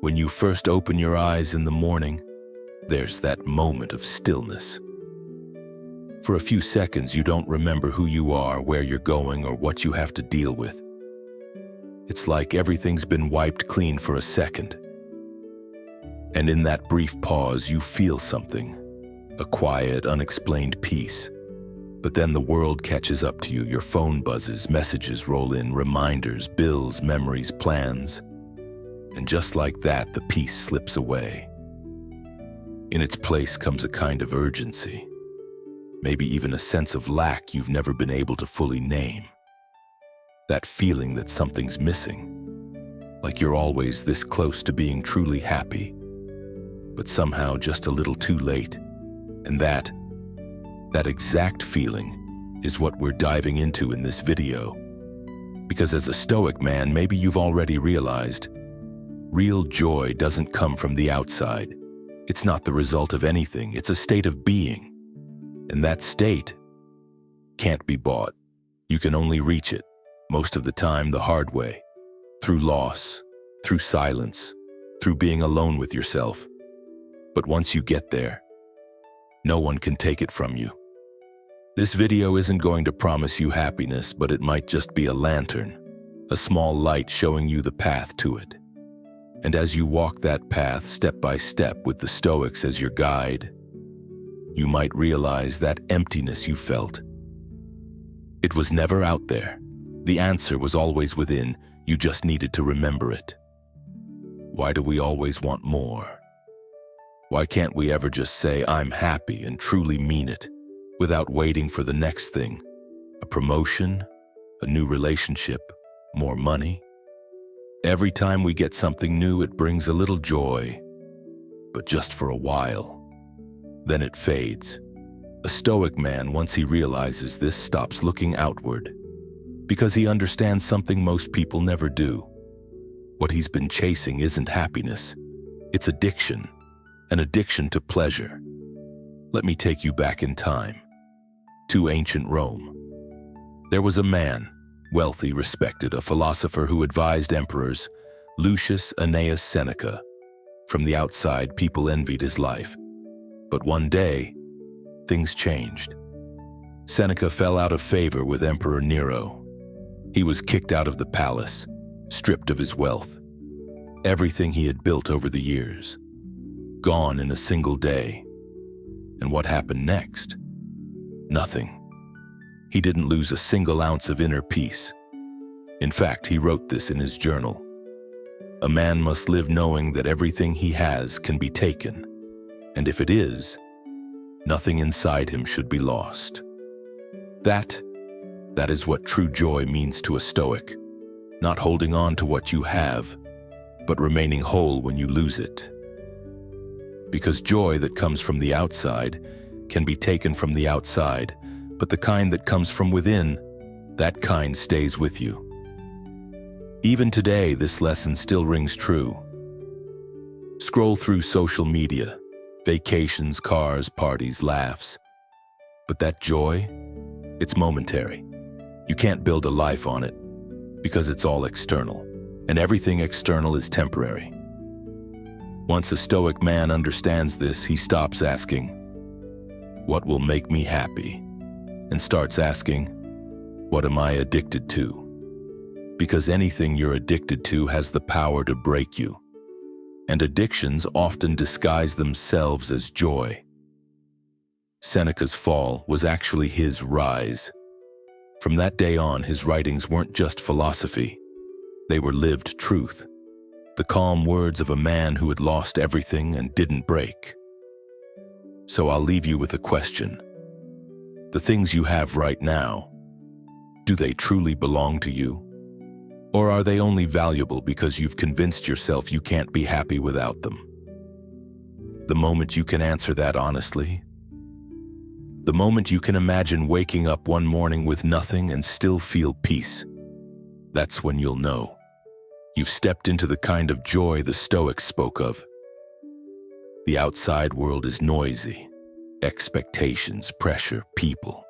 When you first open your eyes in the morning, there's that moment of stillness. For a few seconds, you don't remember who you are, where you're going, or what you have to deal with. It's like everything's been wiped clean for a second. And in that brief pause, you feel something, a quiet, unexplained peace. But then the world catches up to you. Your phone buzzes, messages roll in, reminders, bills, memories, plans. And just like that, the peace slips away. In its place comes a kind of urgency, maybe even a sense of lack you've never been able to fully name. That feeling that something's missing, like you're always this close to being truly happy, but somehow just a little too late. And that exact feeling is what we're diving into in this video. Because as a Stoic man, maybe you've already realized, real joy doesn't come from the outside. It's not the result of anything. It's a state of being. And that state can't be bought. You can only reach it, most of the time the hard way, through loss, through silence, through being alone with yourself. But once you get there, no one can take it from you. This video isn't going to promise you happiness, but it might just be a lantern, a small light showing you the path to it. And as you walk that path step by step with the Stoics as your guide, you might realize that emptiness you felt. It was never out there. The answer was always within. You just needed to remember it. Why do we always want more? Why can't we ever just say, I'm happy, and truly mean it, without waiting for the next thing? A promotion, a new relationship, more money? Every time we get something new, it brings a little joy, but just for a while. Then it fades. A Stoic man, once he realizes this, stops looking outward, because he understands something most people never do. What he's been chasing isn't happiness. It's addiction, an addiction to pleasure. Let me take you back in time, to ancient Rome. There was a man, wealthy, respected, a philosopher who advised emperors, Lucius Annaeus Seneca. From the outside, people envied his life. But one day, things changed. Seneca fell out of favor with Emperor Nero. He was kicked out of the palace, stripped of his wealth. Everything he had built over the years, gone in a single day. And what happened next? Nothing. He didn't lose a single ounce of inner peace. In fact, he wrote this in his journal. A man must live knowing that everything he has can be taken, and if it is, nothing inside him should be lost. That is what true joy means to a Stoic. Not holding on to what you have, but remaining whole when you lose it. Because joy that comes from the outside can be taken from the outside, but the kind that comes from within, that kind stays with you. Even today, this lesson still rings true. Scroll through social media, vacations, cars, parties, laughs. But that joy, it's momentary. You can't build a life on it, because it's all external, and everything external is temporary. Once a Stoic man understands this, he stops asking, what will make me happy? And starts asking, what am I addicted to? Because anything you're addicted to has the power to break you. And addictions often disguise themselves as joy. Seneca's fall was actually his rise. From that day on, his writings weren't just philosophy. They were lived truth. The calm words of a man who had lost everything and didn't break. So I'll leave you with a question. The things you have right now, do they truly belong to you? Or are they only valuable because you've convinced yourself you can't be happy without them? The moment you can answer that honestly, the moment you can imagine waking up one morning with nothing and still feel peace, that's when you'll know you've stepped into the kind of joy the Stoics spoke of. The outside world is noisy, expectations, pressure, people.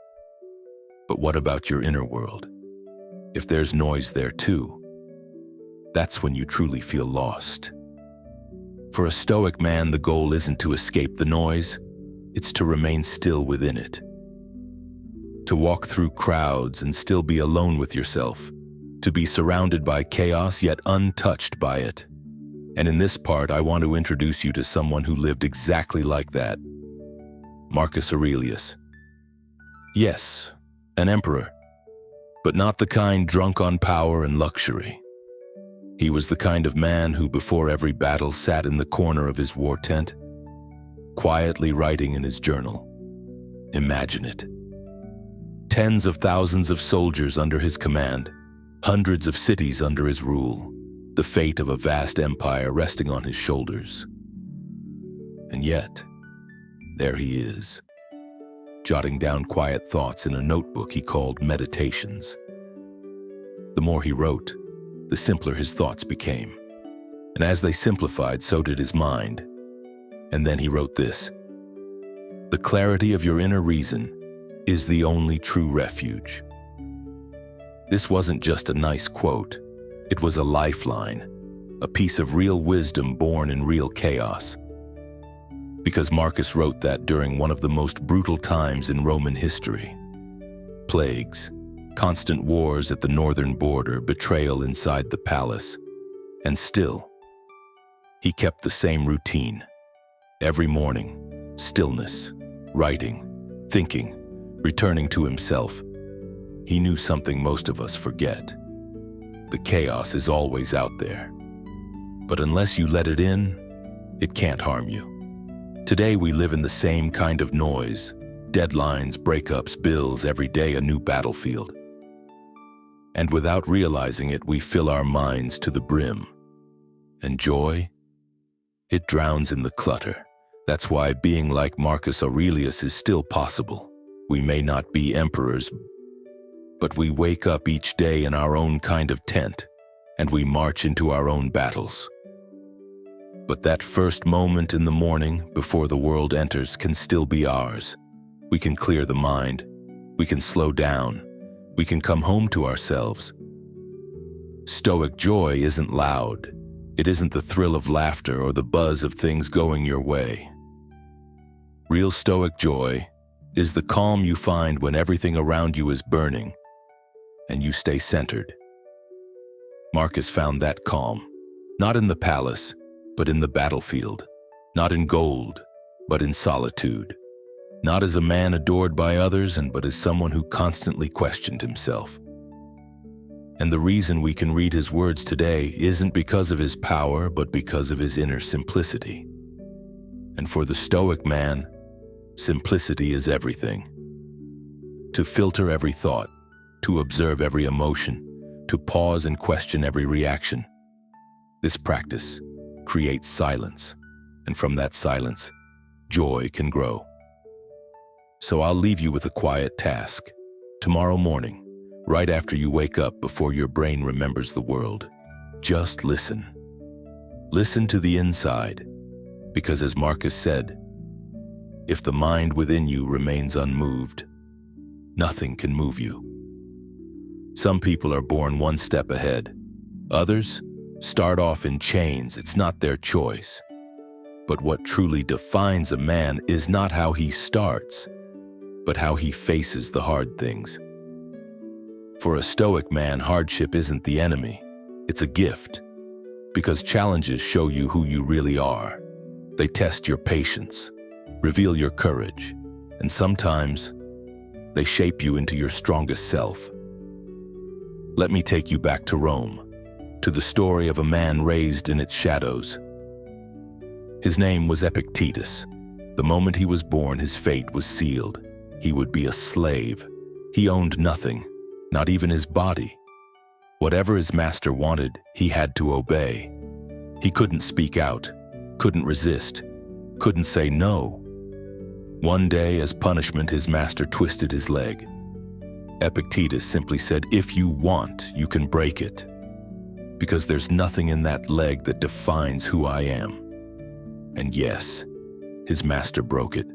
But what about your inner world? If there's noise there too, that's when you truly feel lost. For a Stoic man, the goal isn't to escape the noise, it's to remain still within it. To walk through crowds and still be alone with yourself. To be surrounded by chaos yet untouched by it. And in this part, I want to introduce you to someone who lived exactly like that. Marcus Aurelius. Yes, an emperor, but not the kind drunk on power and luxury. He was the kind of man who before every battle sat in the corner of his war tent, quietly writing in his journal. Imagine it. Tens of thousands of soldiers under his command, hundreds of cities under his rule, the fate of a vast empire resting on his shoulders. And yet, there he is, jotting down quiet thoughts in a notebook he called Meditations. The more he wrote, the simpler his thoughts became. And as they simplified, so did his mind. And then he wrote this: "The clarity of your inner reason is the only true refuge." This wasn't just a nice quote. It was a lifeline, a piece of real wisdom born in real chaos. Because Marcus wrote that during one of the most brutal times in Roman history. Plagues, constant wars at the northern border, betrayal inside the palace. And still, he kept the same routine. Every morning, stillness, writing, thinking, returning to himself. He knew something most of us forget. The chaos is always out there. But unless you let it in, it can't harm you. Today we live in the same kind of noise. Deadlines, breakups, bills, every day a new battlefield. And without realizing it, we fill our minds to the brim. And joy? It drowns in the clutter. That's why being like Marcus Aurelius is still possible. We may not be emperors, but we wake up each day in our own kind of tent, and we march into our own battles. But that first moment in the morning, before the world enters, can still be ours. We can clear the mind. We can slow down. We can come home to ourselves. Stoic joy isn't loud. It isn't the thrill of laughter or the buzz of things going your way. Real Stoic joy is the calm you find when everything around you is burning and you stay centered. Marcus found that calm, not in the palace, but in the battlefield, not in gold, but in solitude, not as a man adored by others, but as someone who constantly questioned himself. And the reason we can read his words today isn't because of his power, but because of his inner simplicity. And for the Stoic man, simplicity is everything. To filter every thought, to observe every emotion, to pause and question every reaction. This practice creates silence, and from that silence, joy can grow. So I'll leave you with a quiet task. Tomorrow morning, right after you wake up, before your brain remembers the world, just listen. Listen to the inside, because as Marcus said, if the mind within you remains unmoved, nothing can move you. Some people are born one step ahead. Others start off in chains. It's not their choice. But what truly defines a man is not how he starts, but how he faces the hard things. For a Stoic man, hardship isn't the enemy. It's a gift, because challenges show you who you really are. They test your patience, reveal your courage, and sometimes they shape you into your strongest self. Let me take you back to Rome, to the story of a man raised in its shadows. His name was Epictetus. The moment he was born, his fate was sealed. He would be a slave. He owned nothing, not even his body. Whatever his master wanted, he had to obey. He couldn't speak out, couldn't resist, couldn't say no. One day, as punishment, his master twisted his leg. Epictetus simply said, "If you want, you can break it, because there's nothing in that leg that defines who I am." And yes, his master broke it.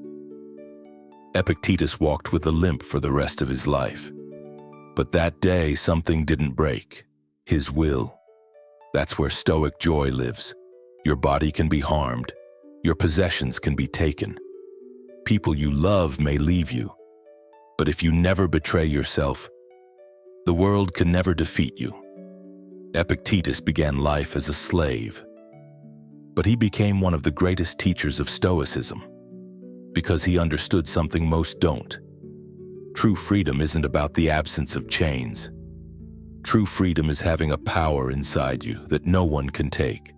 Epictetus walked with a limp for the rest of his life. But that day, something didn't break: his will. That's where Stoic joy lives. Your body can be harmed. Your possessions can be taken. People you love may leave you. But if you never betray yourself, the world can never defeat you. Epictetus began life as a slave, but he became one of the greatest teachers of Stoicism because he understood something most don't. True freedom isn't about the absence of chains. True freedom is having a power inside you that no one can take,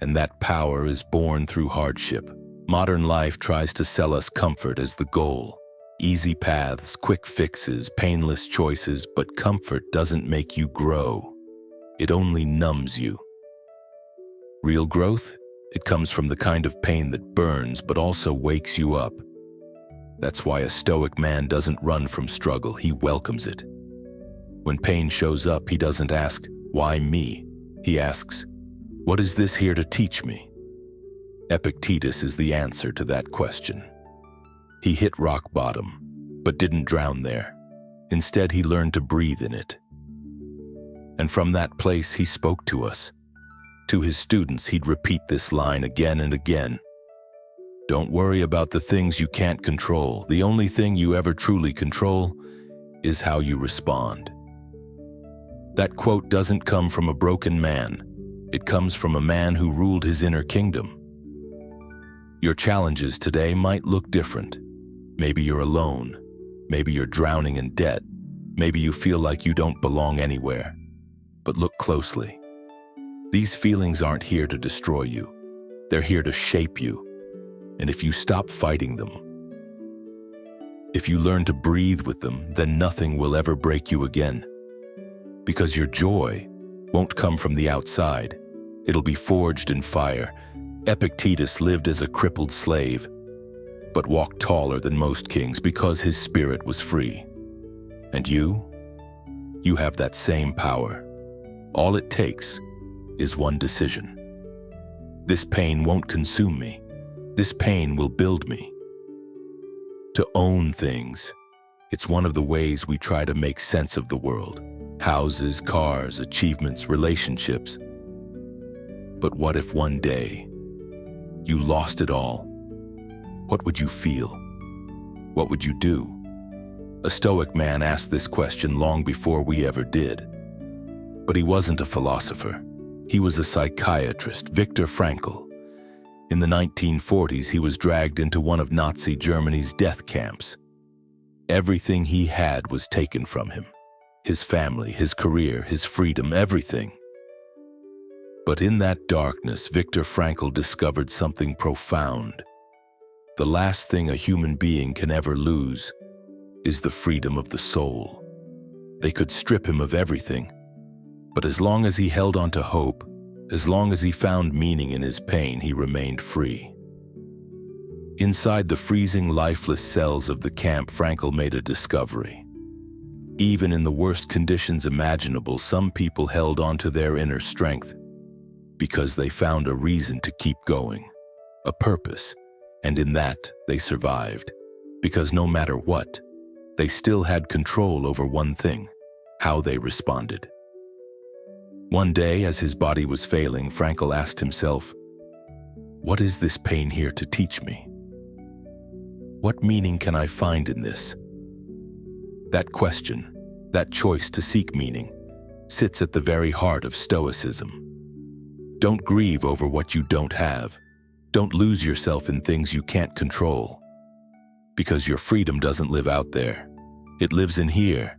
and that power is born through hardship. Modern life tries to sell us comfort as the goal. Easy paths, quick fixes, painless choices, but comfort doesn't make you grow. It only numbs you. Real growth? It comes from the kind of pain that burns but also wakes you up. That's why a Stoic man doesn't run from struggle, he welcomes it. When pain shows up, he doesn't ask, "Why me?" He asks, "What is this here to teach me?" Epictetus is the answer to that question. He hit rock bottom, but didn't drown there. Instead, he learned to breathe in it. And from that place, he spoke to us. To his students, he'd repeat this line again and again. Don't worry about the things you can't control. The only thing you ever truly control is how you respond. That quote doesn't come from a broken man. It comes from a man who ruled his inner kingdom. Your challenges today might look different. Maybe you're alone. Maybe you're drowning in debt. Maybe you feel like you don't belong anywhere. But look closely. These feelings aren't here to destroy you. They're here to shape you. And if you stop fighting them, if you learn to breathe with them, then nothing will ever break you again. Because your joy won't come from the outside. It'll be forged in fire. Epictetus lived as a crippled slave, but walked taller than most kings because his spirit was free. And you have that same power. All it takes is one decision. This pain won't consume me. This pain will build me. To own things, it's one of the ways we try to make sense of the world. Houses, cars, achievements, relationships. But what if one day you lost it all? What would you feel? What would you do? A Stoic man asked this question long before we ever did. But he wasn't a philosopher. He was a psychiatrist, Viktor Frankl. In the 1940s, he was dragged into one of Nazi Germany's death camps. Everything he had was taken from him. His family, his career, his freedom, everything. But in that darkness, Viktor Frankl discovered something profound. The last thing a human being can ever lose is the freedom of the soul. They could strip him of everything, but as long as he held on to hope, as long as he found meaning in his pain, he remained free. Inside the freezing, lifeless cells of the camp, Frankl made a discovery. Even in the worst conditions imaginable, some people held on to their inner strength because they found a reason to keep going, a purpose, and in that they survived. Because no matter what, they still had control over one thing: how they responded. One day, as his body was failing, Frankl asked himself, "What is this pain here to teach me? What meaning can I find in this?" That question, that choice to seek meaning, sits at the very heart of Stoicism. Don't grieve over what you don't have. Don't lose yourself in things you can't control. Because your freedom doesn't live out there. It lives in here.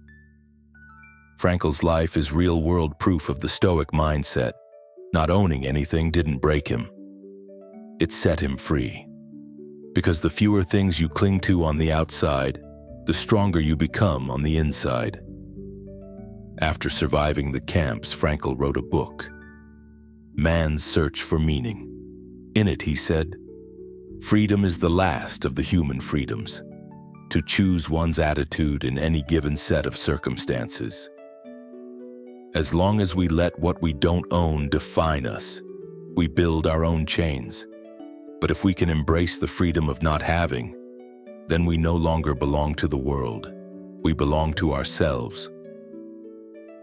Frankl's life is real-world proof of the Stoic mindset. Not owning anything didn't break him. It set him free. Because the fewer things you cling to on the outside, the stronger you become on the inside. After surviving the camps, Frankl wrote a book, Man's Search for Meaning. In it, he said, "Freedom is the last of the human freedoms, to choose one's attitude in any given set of circumstances. As long as we let what we don't own define us, we build our own chains. But if we can embrace the freedom of not having, then we no longer belong to the world. We belong to ourselves."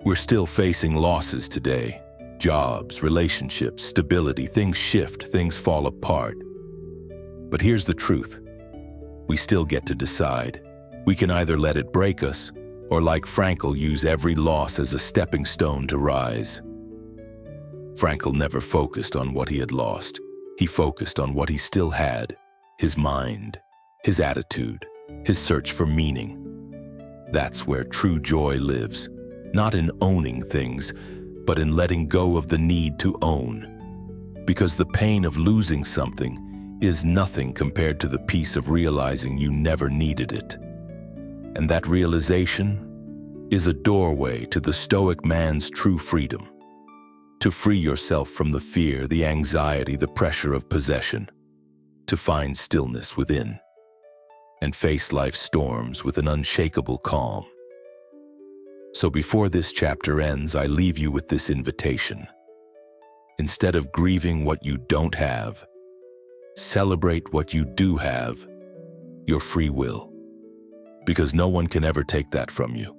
We're still facing losses today, Jobs, relationships, stability, things shift, things fall apart. But here's the truth. We still get to decide. We can either let it break us, or like Frankl, use every loss as a stepping stone to rise. Frankl never focused on what he had lost. He focused on what he still had: his mind, his attitude, his search for meaning. That's where true joy lives, not in owning things, but in letting go of the need to own. Because the pain of losing something is nothing compared to the peace of realizing you never needed it. And that realization is a doorway to the Stoic man's true freedom. To free yourself from the fear, the anxiety, the pressure of possession. To find stillness within. And face life's storms with an unshakable calm. So before this chapter ends, I leave you with this invitation. Instead of grieving what you don't have, celebrate what you do have, your free will. Because no one can ever take that from you.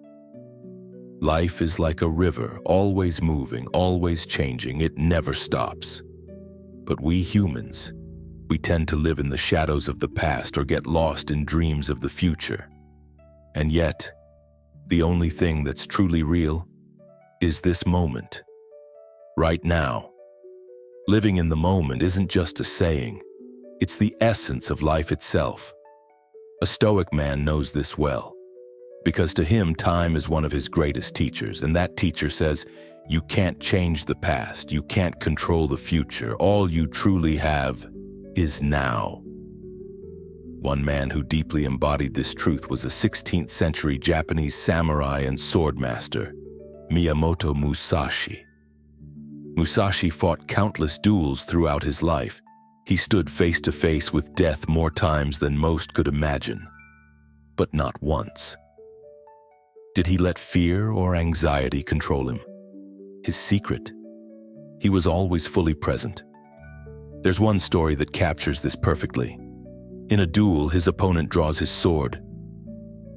Life is like a river, always moving, always changing. It never stops. But we humans, we tend to live in the shadows of the past or get lost in dreams of the future. And yet, the only thing that's truly real is this moment, right now. Living in the moment isn't just a saying, it's the essence of life itself. A Stoic man knows this well, because to him time is one of his greatest teachers, and that teacher says, you can't change the past, you can't control the future, all you truly have is now. One man who deeply embodied this truth was a 16th century Japanese samurai and swordmaster, Miyamoto Musashi. Musashi fought countless duels throughout his life. He stood face to face with death more times than most could imagine, but not once did he let fear or anxiety control him. His secret? He was always fully present. There's one story that captures this perfectly. In a duel, his opponent draws his sword.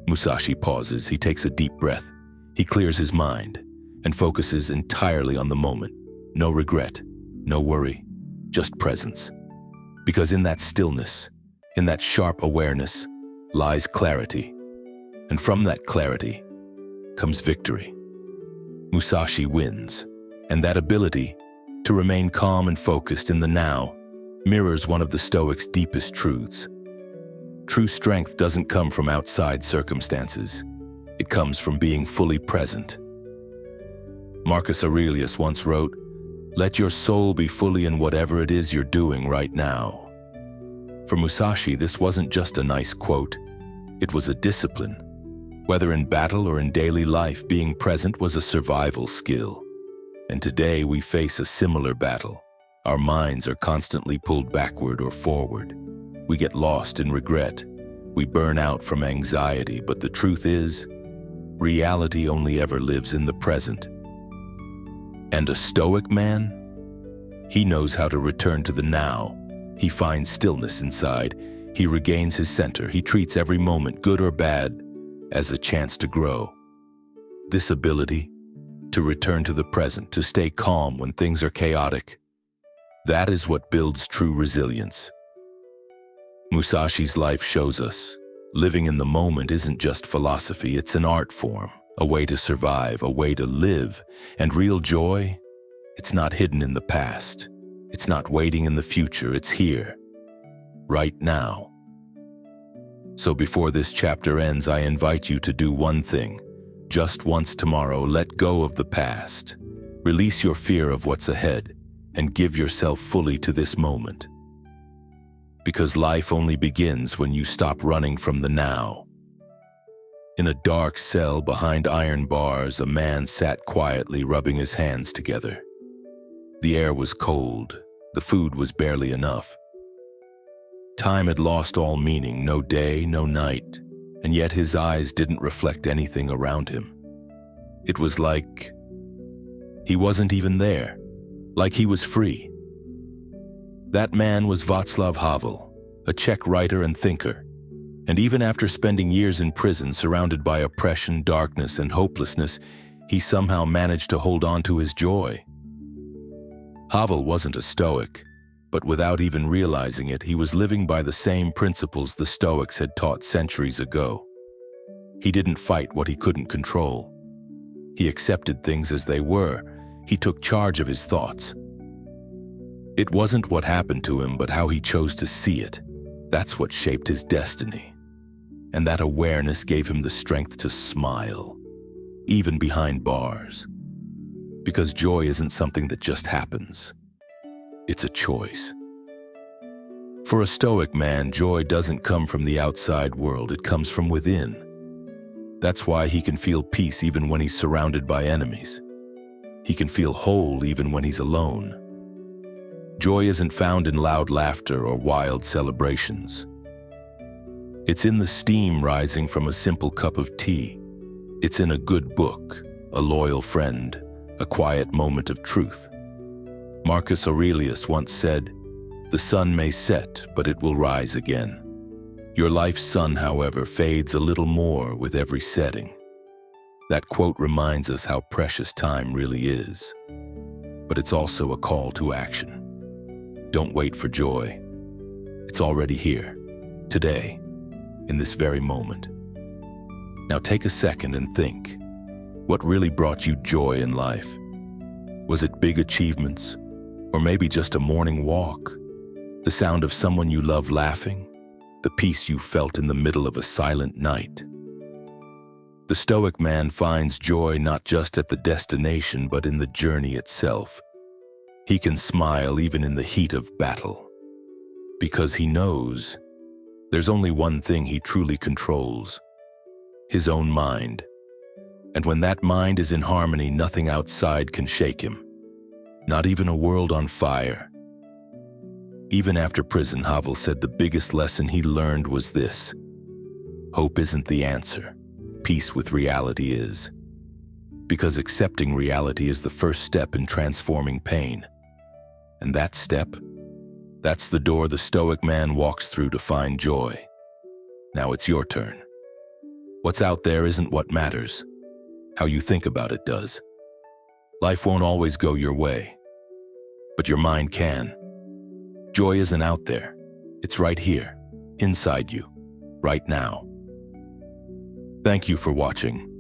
Musashi pauses, he takes a deep breath. He clears his mind and focuses entirely on the moment. No regret, no worry, just presence. Because in that stillness, in that sharp awareness, lies clarity. And from that clarity comes victory. Musashi wins, and that ability to remain calm and focused in the now mirrors one of the Stoics' deepest truths. True strength doesn't come from outside circumstances. It comes from being fully present. Marcus Aurelius once wrote, "Let your soul be fully in whatever it is you're doing right now." For Musashi, this wasn't just a nice quote. It was a discipline. Whether in battle or in daily life, being present was a survival skill. And today we face a similar battle. Our minds are constantly pulled backward or forward. We get lost in regret. We burn out from anxiety, but the truth is, reality only ever lives in the present. And a Stoic man? He knows how to return to the now. He finds stillness inside. He regains his center. He treats every moment, good or bad, as a chance to grow. This ability to return to the present, to stay calm when things are chaotic, that is what builds true resilience. Musashi's life shows us, living in the moment isn't just philosophy, it's an art form, a way to survive, a way to live. And real joy, it's not hidden in the past. It's not waiting in the future, it's here, right now. So before this chapter ends, I invite you to do one thing. Just once tomorrow, let go of the past. Release your fear of what's ahead and give yourself fully to this moment. Because life only begins when you stop running from the now. In a dark cell behind iron bars, a man sat quietly rubbing his hands together. The air was cold, the food was barely enough. Time had lost all meaning, no day, no night, and yet his eyes didn't reflect anything around him. It was like he wasn't even there, like he was free. That man was Václav Havel, a Czech writer and thinker, and even after spending years in prison surrounded by oppression, darkness, and hopelessness, he somehow managed to hold on to his joy. Havel wasn't a Stoic, but without even realizing it, he was living by the same principles the Stoics had taught centuries ago. He didn't fight what he couldn't control. He accepted things as they were. He took charge of his thoughts. It wasn't what happened to him, but how he chose to see it. That's what shaped his destiny. And that awareness gave him the strength to smile, even behind bars. Because joy isn't something that just happens. It's a choice. For a Stoic man, joy doesn't come from the outside world, it comes from within. That's why he can feel peace even when he's surrounded by enemies. He can feel whole even when he's alone. Joy isn't found in loud laughter or wild celebrations. It's in the steam rising from a simple cup of tea. It's in a good book, a loyal friend, a quiet moment of truth. Marcus Aurelius once said, "The sun may set, but it will rise again." Your life's sun, however, fades a little more with every setting. That quote reminds us how precious time really is. But it's also a call to action. Don't wait for joy. It's already here, today, in this very moment. Now take a second and think. What really brought you joy in life? Was it big achievements? Or maybe just a morning walk? The sound of someone you love laughing? The peace you felt in the middle of a silent night? The Stoic man finds joy not just at the destination, but in the journey itself. He can smile even in the heat of battle, because he knows there's only one thing he truly controls: his own mind. And when that mind is in harmony, nothing outside can shake him, not even a world on fire. Even after prison, Havel said the biggest lesson he learned was this: hope isn't the answer, peace with reality is. Because accepting reality is the first step in transforming pain. And that step, that's the door the Stoic man walks through to find joy. Now it's your turn. What's out there isn't what matters. How you think about it does. Life won't always go your way, but your mind can. Joy isn't out there. It's right here, inside you, right now. Thank you for watching.